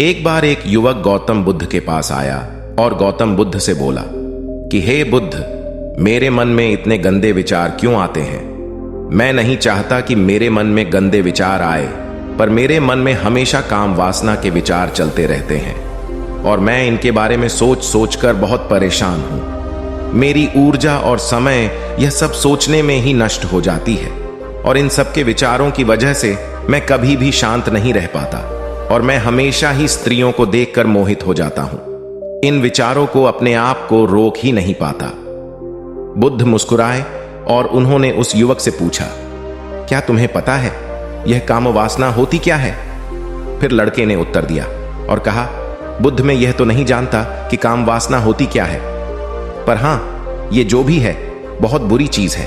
एक बार एक युवक गौतम बुद्ध के पास आया और गौतम बुद्ध से बोला कि हे बुद्ध, मेरे मन में इतने गंदे विचार क्यों आते हैं। मैं नहीं चाहता कि मेरे मन में गंदे विचार आए, पर मेरे मन में हमेशा काम वासना के विचार चलते रहते हैं और मैं इनके बारे में सोच सोच कर बहुत परेशान हूं। मेरी ऊर्जा और समय यह सब सोचने में ही नष्ट हो जाती है और इन सब के विचारों की वजह से मैं कभी भी शांत नहीं रह पाता और मैं हमेशा ही स्त्रियों को देखकर मोहित हो जाता हूं। इन विचारों को अपने आप को रोक ही नहीं पाता। बुद्ध मुस्कुराए और उन्होंने उस युवक से पूछा, क्या तुम्हें पता है यह काम वासना होती क्या है? फिर लड़के ने उत्तर दिया और कहा, बुद्ध, मैं यह तो नहीं जानता कि काम वासना होती क्या है, पर हां, यह जो भी है बहुत बुरी चीज है।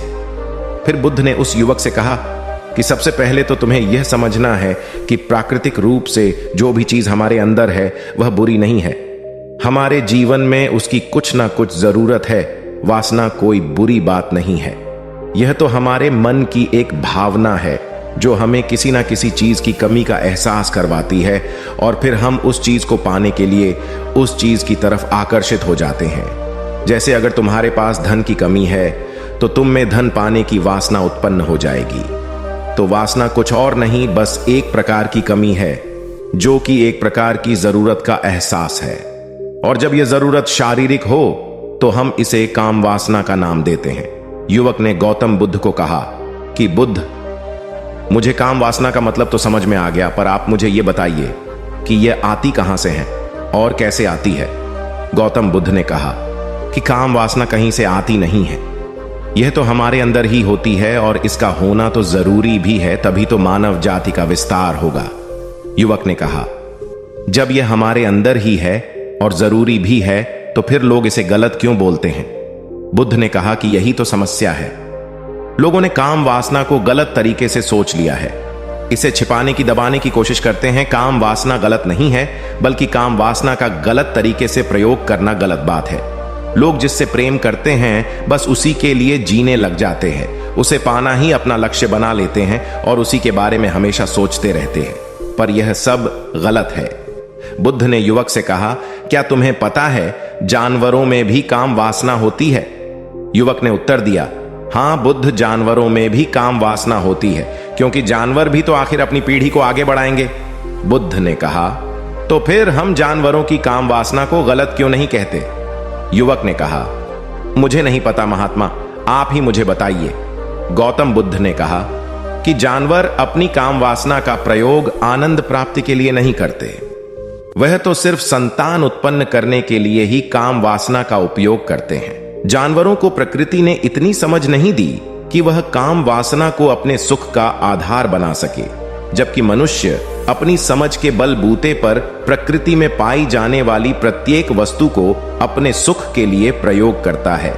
फिर बुद्ध ने उस युवक से कहा कि सबसे पहले तो तुम्हें यह समझना है कि प्राकृतिक रूप से जो भी चीज हमारे अंदर है वह बुरी नहीं है। हमारे जीवन में उसकी कुछ ना कुछ जरूरत है। वासना कोई बुरी बात नहीं है। यह तो हमारे मन की एक भावना है जो हमें किसी ना किसी चीज की कमी का एहसास करवाती है और फिर हम उस चीज को पाने के लिए उस चीज की तरफ आकर्षित हो जाते हैं। जैसे अगर तुम्हारे पास धन की कमी है तो तुम में धन पाने की वासना उत्पन्न हो जाएगी। तो वासना कुछ और नहीं, बस एक प्रकार की कमी है जो कि एक प्रकार की जरूरत का एहसास है। और जब यह जरूरत शारीरिक हो तो हम इसे काम वासना का नाम देते हैं। युवक ने गौतम बुद्ध को कहा कि बुद्ध, मुझे काम वासना का मतलब तो समझ में आ गया, पर आप मुझे यह बताइए कि यह आती कहां से है और कैसे आती है। गौतम बुद्ध ने कहा कि काम वासना कहीं से आती नहीं है, यह तो हमारे अंदर ही होती है और इसका होना तो जरूरी भी है, तभी तो मानव जाति का विस्तार होगा। युवक ने कहा, जब यह हमारे अंदर ही है और जरूरी भी है तो फिर लोग इसे गलत क्यों बोलते हैं? बुद्ध ने कहा कि यही तो समस्या है। लोगों ने काम वासना को गलत तरीके से सोच लिया है। इसे छिपाने की, दबाने की कोशिश करते हैं। काम वासना गलत नहीं है, बल्कि काम वासना का गलत तरीके से प्रयोग करना गलत बात है। लोग जिससे प्रेम करते हैं बस उसी के लिए जीने लग जाते हैं, उसे पाना ही अपना लक्ष्य बना लेते हैं और उसी के बारे में हमेशा सोचते रहते हैं, पर यह सब गलत है। बुद्ध ने युवक से कहा, क्या तुम्हें पता है जानवरों में भी काम वासना होती है? युवक ने उत्तर दिया, हां बुद्ध, जानवरों में भी काम वासना होती है, क्योंकि जानवर भी तो आखिर अपनी पीढ़ी को आगे बढ़ाएंगे। बुद्ध ने कहा, तो फिर हम जानवरों की काम वासना को गलत क्यों नहीं कहते? युवक ने कहा, मुझे नहीं पता महात्मा, आप ही मुझे बताइए। गौतम बुद्ध ने कहा कि जानवर अपनी काम वासना का प्रयोग आनंद प्राप्ति के लिए नहीं करते, वह तो सिर्फ संतान उत्पन्न करने के लिए ही काम वासना का उपयोग करते हैं। जानवरों को प्रकृति ने इतनी समझ नहीं दी कि वह काम वासना को अपने सुख का आधार बना सके, जबकि मनुष्य अपनी समझ के बलबूते पर प्रकृति में पाई जाने वाली प्रत्येक वस्तु को अपने सुख के लिए प्रयोग करता है।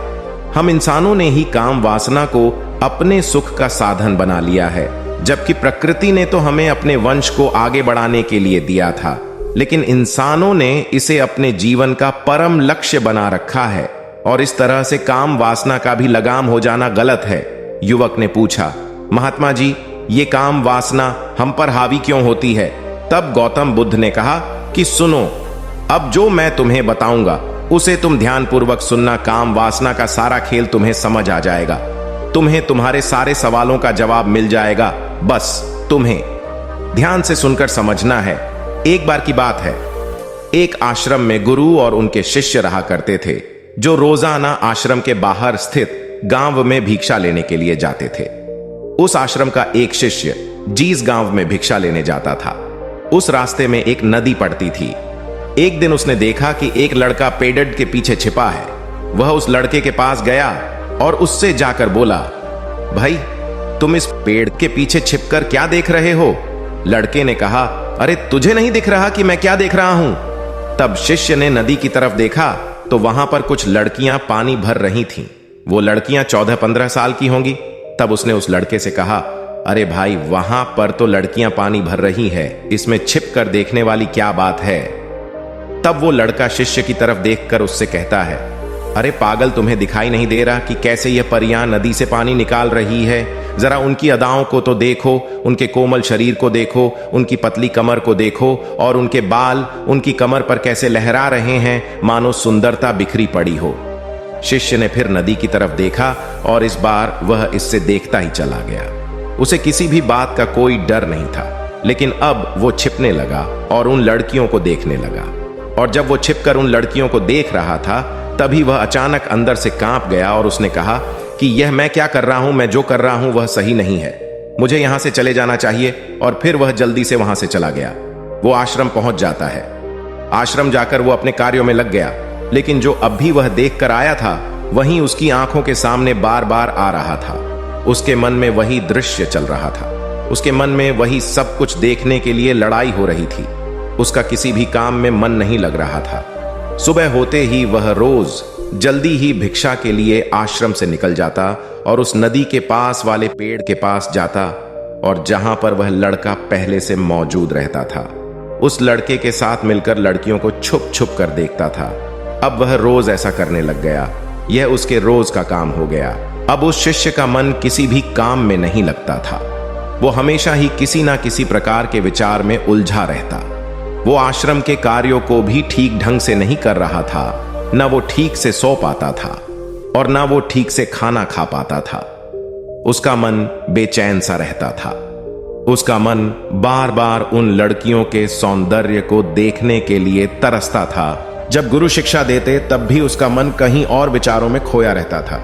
हम इंसानों ने ही काम वासना को अपने सुख का साधन बना लिया है, जबकि प्रकृति ने तो हमें अपने वंश को आगे बढ़ाने के लिए दिया था, लेकिन इंसानों ने इसे अपने जीवन का परम लक्ष्य बना रखा है और इस तरह से काम वासना का भी लगाम हो जाना गलत है। युवक ने पूछा, महात्मा जी, ये काम वासना हम पर हावी क्यों होती है? तब गौतम बुद्ध ने कहा कि सुनो, अब जो मैं तुम्हें बताऊंगा उसे तुम ध्यानपूर्वक सुनना। काम वासना का सारा खेल तुम्हें समझ आ जाएगा, तुम्हें तुम्हारे सारे सवालों का जवाब मिल जाएगा। बस तुम्हें ध्यान से सुनकर समझना है। एक बार की बात है, एक आश्रम में गुरु और उनके शिष्य रहा करते थे, जो रोजाना आश्रम के बाहर स्थित गांव में भिक्षा लेने के लिए जाते थे। उस आश्रम का एक शिष्य जिस गांव में भिक्षा लेने जाता था, उस रास्ते में एक नदी पड़ती थी। एक दिन उसने देखा कि एक लड़का पेड़ के पीछे छिपा है। वह उस लड़के के पास गया और उससे जाकर बोला, भाई, तुम इस पेड़ के पीछे छिपकर क्या देख रहे हो? लड़के ने कहा, अरे तुझे नहीं दिख रहा कि मैं क्या देख रहा हूं? तब शिष्य ने नदी की तरफ देखा तो वहां पर कुछ लड़कियां पानी भर रही थीं। वो लड़कियां 14-15 साल की होंगी। तब उसने उस लड़के से कहा, अरे भाई, वहां पर तो लड़कियां पानी भर रही है, इसमें छिप कर देखने वाली क्या बात है? तब वो लड़का शिष्य की तरफ देखकर उससे कहता है, अरे पागल, तुम्हें दिखाई नहीं दे रहा कि कैसे यह परियां नदी से पानी निकाल रही है? जरा उनकी अदाओं को तो देखो, उनके कोमल शरीर को देखो, उनकी पतली कमर को देखो, और उनके बाल उनकी कमर पर कैसे लहरा रहे हैं, मानो सुंदरता बिखरी पड़ी हो। शिष्य ने फिर नदी की तरफ देखा और इस बार वह इससे देखता ही चला गया। उसे किसी भी बात का कोई डर नहीं था, लेकिन अब वो छिपने लगा और उन लड़कियों को देखने लगा। और जब वो छिपकर उन लड़कियों को देख रहा था, तभी वह अचानक अंदर से कांप गया और उसने कहा कि यह मैं क्या कर रहा हूं, मैं जो कर रहा हूं वह सही नहीं है, मुझे यहां से चले जाना चाहिए। और फिर वह जल्दी से वहां से चला गया। वो आश्रम पहुंच जाता है। आश्रम जाकर वो अपने कार्यों में लग गया, लेकिन जो अब भी वह देख कर आया था वहीं उसकी आंखों के सामने बार बार आ रहा था। उसके मन में वही दृश्य चल रहा था। उसके मन में वही सब कुछ देखने के लिए लड़ाई हो रही थी। उसका किसी भी काम में मन नहीं लग रहा था। सुबह होते ही वह रोज जल्दी ही भिक्षा के लिए आश्रम से निकल जाता और उस नदी के पास वाले पेड़ के पास जाता, और जहां पर वह लड़का पहले से मौजूद रहता था, उस लड़के के साथ मिलकर लड़कियों को छुप छुप कर देखता था। अब वह रोज ऐसा करने लग गया। यह उसके रोज का काम हो गया। अब उस शिष्य का मन किसी भी काम में नहीं लगता था। वो हमेशा ही किसी ना किसी प्रकार के विचार में उलझा रहता। वो आश्रम के कार्यों को भी ठीक ढंग से नहीं कर रहा था। न वो ठीक से सो पाता था और न वो ठीक से खाना खा पाता था। उसका मन बेचैन सा रहता था। उसका मन बार बार उन लड़कियों के सौंदर्य को देखने के लिए तरसता था। जब गुरु शिक्षा देते तब भी उसका मन कहीं और विचारों में खोया रहता था।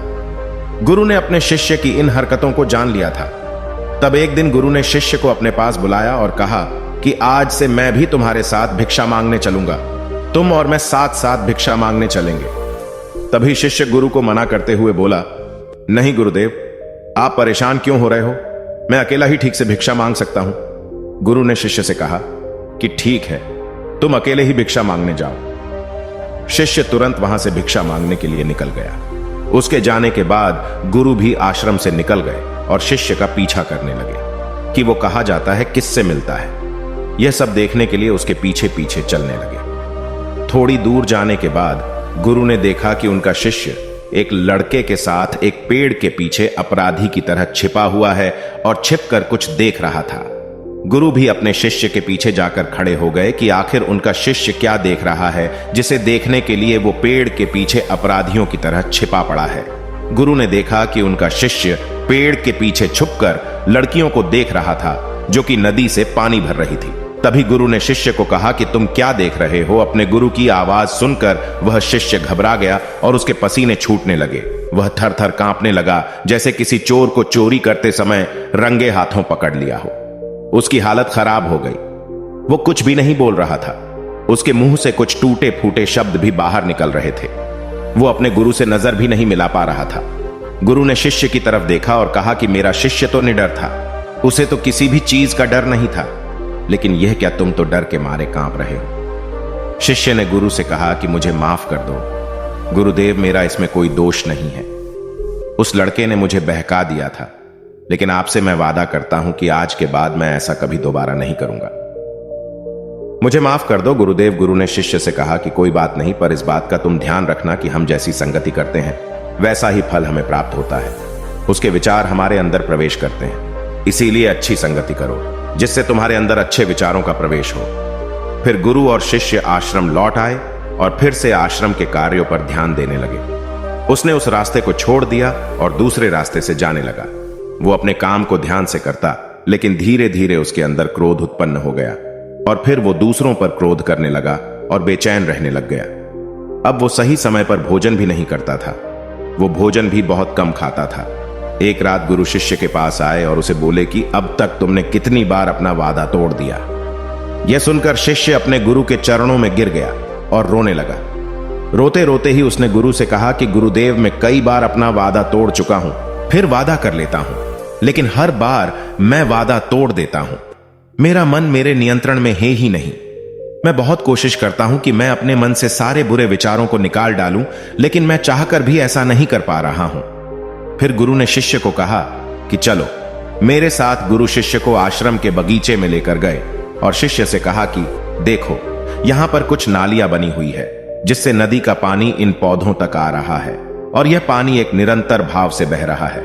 गुरु ने अपने शिष्य की इन हरकतों को जान लिया था। तब एक दिन गुरु ने शिष्य को अपने पास बुलाया और कहा कि आज से मैं भी तुम्हारे साथ भिक्षा मांगने चलूंगा। तुम और मैं साथ साथ भिक्षा मांगने चलेंगे। तभी शिष्य गुरु को मना करते हुए बोला, नहीं गुरुदेव, आप परेशान क्यों हो रहे हो? मैं अकेला ही ठीक से भिक्षा मांग सकता हूं। गुरु ने शिष्य से कहा कि ठीक है, तुम अकेले ही भिक्षा मांगने जाओ। शिष्य तुरंत वहां से भिक्षा मांगने के लिए निकल गया। उसके जाने के बाद गुरु भी आश्रम से निकल गए और शिष्य का पीछा करने लगे कि वो कहा जाता है, किससे मिलता है। यह सब देखने के लिए उसके पीछे पीछे चलने लगे। थोड़ी दूर जाने के बाद गुरु ने देखा कि उनका शिष्य एक लड़के के साथ एक पेड़ के पीछे अपराधी की तरह छिपा हुआ है और छिपकर कुछ देख रहा था। गुरु भी अपने शिष्य के पीछे जाकर खड़े हो गए कि आखिर उनका शिष्य क्या देख रहा है, जिसे देखने के लिए वो पेड़ के पीछे अपराधियों की तरह छिपा पड़ा है। गुरु ने देखा कि उनका शिष्य पेड़ के पीछे छुपकर लड़कियों को देख रहा था जो कि नदी से पानी भर रही थी। तभी गुरु ने शिष्य को कहा कि तुम क्या देख रहे हो? अपने गुरु की आवाज सुनकर वह शिष्य घबरा गया और उसके पसीने छूटने लगे। वह थर थर कांपने लगा, जैसे किसी चोर को चोरी करते समय रंगे हाथों पकड़ लिया हो। उसकी हालत खराब हो गई। वो कुछ भी नहीं बोल रहा था। उसके मुंह से कुछ टूटे फूटे शब्द भी बाहर निकल रहे थे। वो अपने गुरु से नजर भी नहीं मिला पा रहा था। गुरु ने शिष्य की तरफ देखा और कहा कि मेरा शिष्य तो निडर था, उसे तो किसी भी चीज का डर नहीं था, लेकिन यह क्या तुम तो डर के मारे कांप रहे हो? शिष्य ने गुरु से कहा कि मुझे माफ कर दो गुरुदेव, मेरा इसमें कोई दोष नहीं है। उस लड़के ने मुझे बहका दिया था, लेकिन आपसे मैं वादा करता हूं कि आज के बाद मैं ऐसा कभी दोबारा नहीं करूंगा। मुझे माफ कर दो गुरुदेव। गुरु ने शिष्य से कहा कि कोई बात नहीं, पर इस बात का तुम ध्यान रखना कि हम जैसी संगति करते हैं वैसा ही फल हमें प्राप्त होता है। उसके विचार हमारे अंदर प्रवेश करते हैं, इसीलिए अच्छी संगति करो जिससे तुम्हारे अंदर अच्छे विचारों का प्रवेश हो। फिर गुरु और शिष्य आश्रम लौट आए और फिर से आश्रम के कार्यों पर ध्यान देने लगे। उसने उस रास्ते को छोड़ दिया और दूसरे रास्ते से जाने लगा। वो अपने काम को ध्यान से करता, लेकिन धीरे धीरे उसके अंदर क्रोध उत्पन्न हो गया और फिर वो दूसरों पर क्रोध करने लगा और बेचैन रहने लग गया। अब वो सही समय पर भोजन भी नहीं करता था। वो भोजन भी बहुत कम खाता था। एक रात गुरु शिष्य के पास आए और उसे बोले कि अब तक तुमने कितनी बार अपना वादा तोड़ दिया। यह सुनकर शिष्य अपने गुरु के चरणों में गिर गया और रोने लगा। रोते रोते ही उसने गुरु से कहा कि गुरुदेव, मैं कई बार अपना वादा तोड़ चुका हूं, फिर वादा कर लेता हूं, लेकिन हर बार मैं वादा तोड़ देता हूं। मेरा मन मेरे नियंत्रण में है ही नहीं। मैं बहुत कोशिश करता हूं कि मैं अपने मन से सारे बुरे विचारों को निकाल डालूं, लेकिन मैं चाहकर भी ऐसा नहीं कर पा रहा हूं। फिर गुरु ने शिष्य को कहा कि चलो मेरे साथ। गुरु शिष्य को आश्रम के बगीचे में लेकर गए और शिष्य से कहा कि देखो, यहां पर कुछ नालियां बनी हुई है जिससे नदी का पानी इन पौधों तक आ रहा है और यह पानी एक निरंतर भाव से बह रहा है।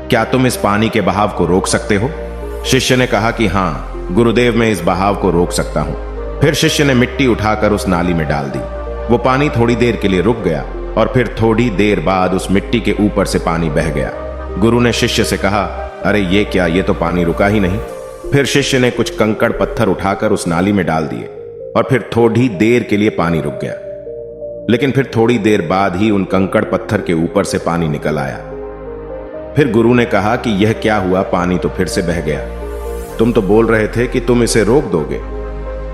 क्या तुम इस पानी के बहाव को रोक सकते हो? शिष्य ने कहा कि हां गुरुदेव, मैं इस बहाव को रोक सकता हूं। फिर शिष्य ने मिट्टी उठाकर उस नाली में डाल दी। वो पानी थोड़ी देर के लिए रुक गया और फिर थोड़ी देर बाद उस मिट्टी के ऊपर से पानी बह गया। गुरु ने शिष्य से कहा, अरे ये क्या, ये तो पानी रुका ही नहीं। फिर शिष्य ने कुछ कंकड़ पत्थर उठाकर उस नाली में डाल दिए और फिर थोड़ी देर के लिए पानी रुक गया। लेकिन फिर थोड़ी देर बाद ही उन कंकड़ पत्थर के ऊपर से पानी निकल आया। फिर गुरु ने कहा कि यह क्या हुआ, पानी तो फिर से बह गया। तुम तो बोल रहे थे कि तुम इसे रोक दोगे।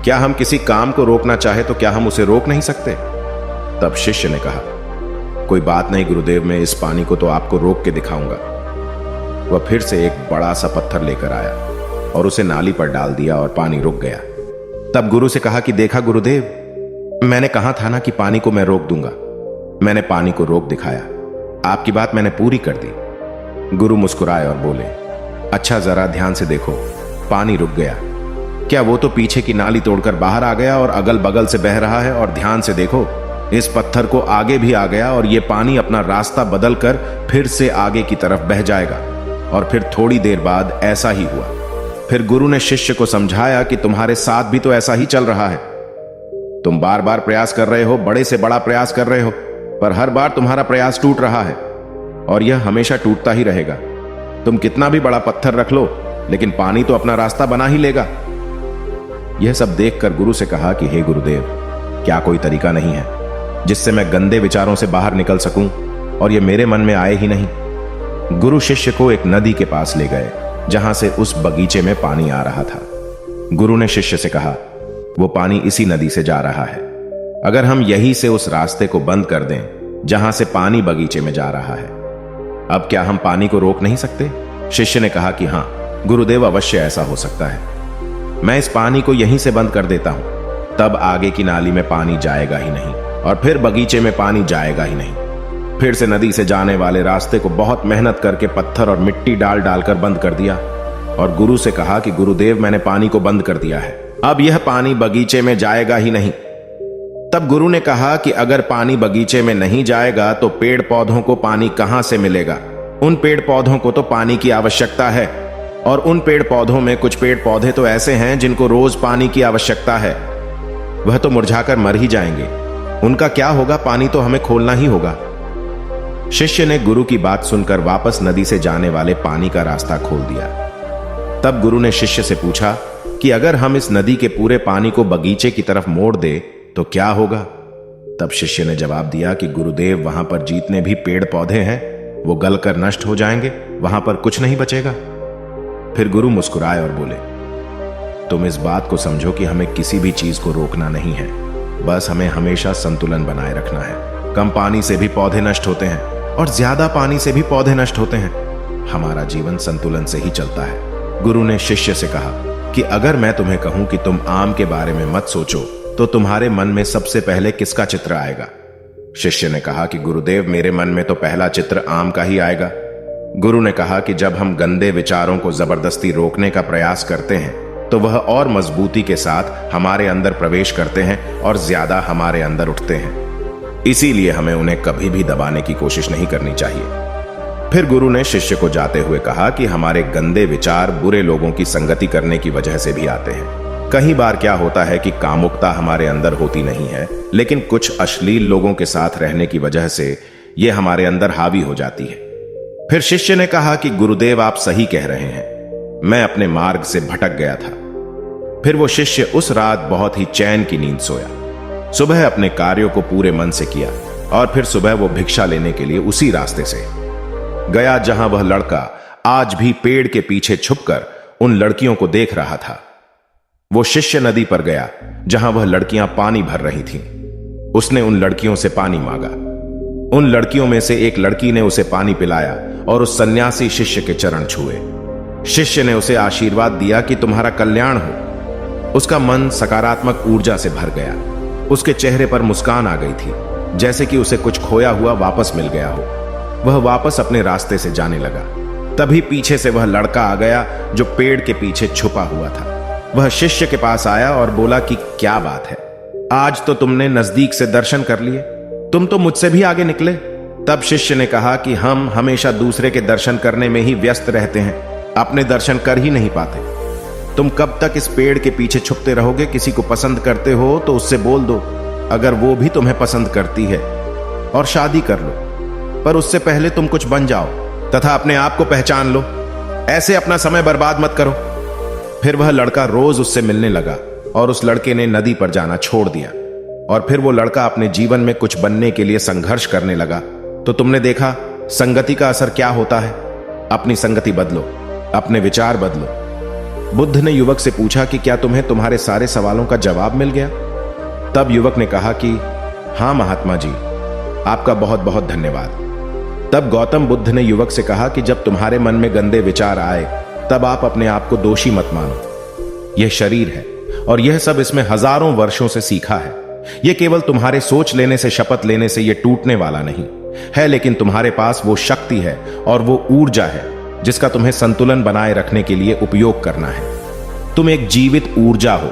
क्या हम किसी काम को रोकना चाहे तो क्या हम उसे रोक नहीं सकते? तब शिष्य ने कहा, कोई बात नहीं गुरुदेव, मैं इस पानी को तो आपको रोक के दिखाऊंगा। वह फिर से एक बड़ा सा पत्थर लेकर आया और उसे नाली पर डाल दिया और पानी रुक गया। तब गुरु से कहा कि देखा गुरुदेव, मैंने कहा था ना कि पानी को मैं रोक दूंगा। मैंने पानी को रोक दिखाया। आपकी बात मैंने पूरी कर दी। गुरु मुस्कुराए और बोले, अच्छा जरा ध्यान से देखो, पानी रुक गया। क्या वो तो पीछे की नाली तोड़कर बाहर आ गया और अगल बगल से बह रहा है, और ध्यान से देखो इस पत्थर को आगे भी आ गया और ये पानी अपना रास्ता बदलकर फिर से आगे की तरफ बह जाएगा। और फिर थोड़ी देर बाद ऐसा ही हुआ। फिर गुरु ने शिष्य को समझाया कि तुम्हारे साथ भी तो ऐसा ही चल रहा है। तुम बार बार प्रयास कर रहे हो, बड़े से बड़ा प्रयास कर रहे हो, पर हर बार तुम्हारा प्रयास टूट रहा है और यह हमेशा टूटता ही रहेगा। तुम कितना भी बड़ा पत्थर रख लो, लेकिन पानी तो अपना रास्ता बना ही लेगा। यह सब देखकर गुरु से कहा कि हे गुरुदेव, क्या कोई तरीका नहीं है जिससे मैं गंदे विचारों से बाहर निकल सकूं और यह मेरे मन में आए ही नहीं? गुरु शिष्य को एक नदी के पास ले गए जहां से उस बगीचे में पानी आ रहा था। गुरु ने शिष्य से कहा, वो पानी इसी नदी से जा रहा है। अगर हम यहीं से उस रास्ते को बंद कर दें जहां से पानी बगीचे में जा रहा है, अब क्या हम पानी को रोक नहीं सकते? शिष्य ने कहा कि हां गुरुदेव, अवश्य ऐसा हो सकता है। मैं इस पानी को यहीं से बंद कर देता हूं, तब आगे की नाली में पानी जाएगा ही नहीं और फिर बगीचे में पानी जाएगा ही नहीं। फिर से नदी से जाने वाले रास्ते को बहुत मेहनत करके पत्थर और मिट्टी डाल डालकर बंद कर दिया और गुरु से कहा कि गुरुदेव, मैंने पानी को बंद कर दिया है, अब यह पानी बगीचे में जाएगा ही नहीं। तब गुरु ने कहा कि अगर पानी बगीचे में नहीं जाएगा तो पेड़ पौधों को पानी कहां से मिलेगा? उन पेड़ पौधों को तो पानी की आवश्यकता है, और उन पेड़ पौधों में कुछ पेड़ पौधे तो ऐसे हैं जिनको रोज पानी की आवश्यकता है। वह तो मुरझाकर मर ही जाएंगे। उनका क्या होगा? पानी तो हमें खोलना ही होगा। शिष्य ने गुरु की बात सुनकर वापस नदी से जाने वाले पानी का रास्ता खोल दिया। तब गुरु ने शिष्य से पूछा कि अगर हम इस नदी के पूरे पानी को बगीचे की तरफ मोड़ दे तो क्या होगा? तब शिष्य ने जवाब दिया कि गुरुदेव, वहां पर जितने भी पेड़ पौधे हैं वो गलकर नष्ट हो जाएंगे, वहां पर कुछ नहीं बचेगा। फिर गुरु मुस्कुराए और बोले, तुम इस बात को समझो कि हमें किसी भी चीज को रोकना नहीं है, बस हमें हमेशा संतुलन बनाए रखना है। कम पानी से भी पौधे नष्ट होते हैं और ज्यादा पानी से भी पौधे नष्ट होते हैं। हमारा जीवन संतुलन से ही चलता है। गुरु ने शिष्य से कहा कि अगर मैं तुम्हें कहूं कि तुम आम के बारे में मत सोचो तो तुम्हारे मन में सबसे पहले किसका चित्र आएगा? शिष्य ने कहा कि गुरुदेव, मेरे मन में तो पहला चित्र आम का ही आएगा। गुरु ने कहा कि जब हम गंदे विचारों को जबरदस्ती रोकने का प्रयास करते हैं तो वह और मजबूती के साथ हमारे अंदर प्रवेश करते हैं और ज्यादा हमारे अंदर उठते हैं। इसीलिए हमें उन्हें कभी भी दबाने की कोशिश नहीं करनी चाहिए। फिर गुरु ने शिष्य को जाते हुए कहा कि हमारे गंदे विचार बुरे लोगों की संगति करने की वजह से भी आते हैं। कई बार क्या होता है कि कामुकता हमारे अंदर होती नहीं है, लेकिन कुछ अश्लील लोगों के साथ रहने की वजह से यह हमारे अंदर हावी हो जाती है। फिर शिष्य ने कहा कि गुरुदेव, आप सही कह रहे हैं, मैं अपने मार्ग से भटक गया था। फिर वो शिष्य उस रात बहुत ही चैन की नींद सोया। सुबह अपने कार्यों को पूरे मन से किया और फिर सुबह वो भिक्षा लेने के लिए उसी रास्ते से गया जहां वह लड़का आज भी पेड़ के पीछे छुपकर उन लड़कियों को देख रहा था। वो शिष्य नदी पर गया जहां वह लड़कियां पानी भर रही थीं। उसने उन लड़कियों से पानी मांगा। उन लड़कियों में से एक लड़की ने उसे पानी पिलाया और उस सन्यासी शिष्य के चरण छुए। शिष्य ने उसे आशीर्वाद दिया कि तुम्हारा कल्याण हो। उसका मन सकारात्मक ऊर्जा से भर गया। उसके चेहरे पर मुस्कान आ गई थी, जैसे कि उसे कुछ खोया हुआ वापस मिल गया हो। वह वापस अपने रास्ते से जाने लगा। तभी पीछे से वह लड़का आ गया जो पेड़ के पीछे छुपा हुआ था। वह शिष्य के पास आया और बोला कि क्या बात है, आज तो तुमने नजदीक से दर्शन कर लिए, तुम तो मुझसे भी आगे निकले। तब शिष्य ने कहा कि हम हमेशा दूसरे के दर्शन करने में ही व्यस्त रहते हैं, अपने दर्शन कर ही नहीं पाते। तुम कब तक इस पेड़ के पीछे छुपते रहोगे? किसी को पसंद करते हो तो उससे बोल दो, अगर वो भी तुम्हें पसंद करती है, और शादी कर लो। पर उससे पहले तुम कुछ बन जाओ तथा अपने आप को पहचान लो। ऐसे अपना समय बर्बाद मत करो। फिर वह लड़का रोज उससे मिलने लगा और उस लड़के ने नदी पर जाना छोड़ दिया। और फिर वो लड़का अपने जीवन में कुछ बनने के लिए संघर्ष करने लगा। तो तुमने देखा संगति का असर क्या होता है। अपनी संगति बदलो, अपने विचार बदलो। बुद्ध ने युवक से पूछा कि क्या तुम्हें तुम्हारे सारे सवालों का जवाब मिल गया? तब युवक ने कहा कि हां महात्मा जी, आपका बहुत बहुत धन्यवाद। तब गौतम बुद्ध ने युवक से कहा कि जब तुम्हारे मन में गंदे विचार आए तब आप अपने आप को दोषी मत मानो। यह शरीर है और यह सब इसमें हजारों वर्षों से सीखा है। यह केवल तुम्हारे सोच लेने से, शपथ लेने से यह टूटने वाला नहीं है, लेकिन तुम्हारे पास वो शक्ति है और वो ऊर्जा है जिसका तुम्हें संतुलन बनाए रखने के लिए उपयोग करना है। तुम एक जीवित ऊर्जा हो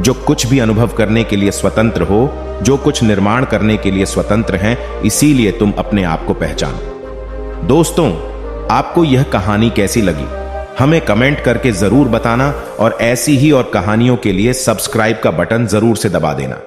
जो कुछ भी अनुभव करने के लिए स्वतंत्र हो, जो कुछ निर्माण करने के लिए स्वतंत्र हैं। इसीलिए तुम अपने आप को पहचानो। दोस्तों, आपको यह कहानी कैसी लगी हमें कमेंट करके जरूर बताना, और ऐसी ही और कहानियों के लिए सब्सक्राइब का बटन जरूर से दबा देना।